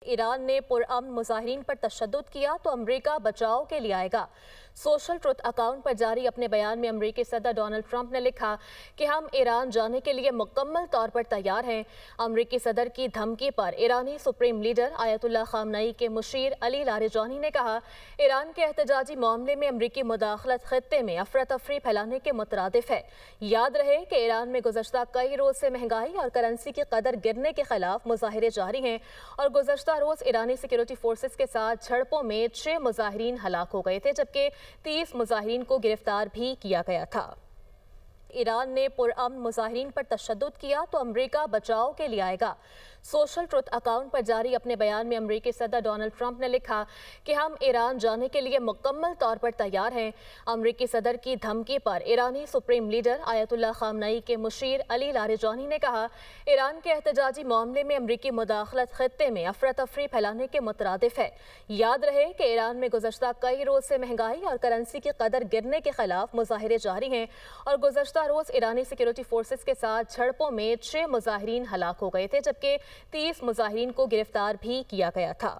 Iran ने पुरअमन मुजाहिरीन पर तशद्दुद किया तो अमरीका बचाव के लिए आएगा। सोशल ट्रुथ अकाउंट पर जारी अपने बयान में अमरीकी सदर डोनाल्ड ट्रंप ने लिखा कि हम ईरान जाने के लिए मुकम्मल तौर पर तैयार हैं। अमरीकी सदर की धमकी पर ईरानी सुप्रीम लीडर आयतुल्लाह खामनई के मुशीर अली लारिजानी ने कहा, ईरान के एहतजाजी मामले में अमरीकी मुदाखलत खित्ते में अफरा तफरी फैलाने के मुतरादिफ है। याद रहे कि ईरान में गुज़श्ता कई रोज़ से महंगाई और करेंसी की कदर गिरने के खिलाफ मुजाहिरे जारी हैं और गुज़श्ता रोज़ ईरानी सिक्योरिटी फोर्सेस के साथ झड़पों में 6 मुजाहिरीन हलाक हो गए थे, जबकि 30 मुजाहिरीन को गिरफ्तार भी किया गया था। ईरान ने पुरअमन मुजाहिरीन पर तशद्दुद किया तो अमरीका बचाव के लिए आएगा। सोशल ट्रुथ अकाउंट पर जारी अपने बयान में अमरीकी सदर डोनाल्ड ट्रंप ने लिखा कि हम ईरान जाने के लिए मुकम्मल तौर पर तैयार हैं। अमरीकी सदर की धमकी पर ईरानी सुप्रीम लीडर आयतुल्लाह खामनई के मुशीर अली लारिजानी ने कहा, ईरान के एहतजाजी मामले में अमरीकी मुदाखलत खित्ते में अफरा तफरी फैलाने के मुतरादिफ है। याद रहे कि ईरान में गुज़श्ता कई रोज़ से महंगाई और करेंसी की कदर गिरने के खिलाफ मुजाहिरे जारी हैं और गुज़श्ता रोज़ ईरानी सिक्योरिटी फोर्सेस के साथ झड़पों में 6 मुजाहिरीन हलाक हो गए थे, जबकि 30 मुजाहिरीन को गिरफ्तार भी किया गया था।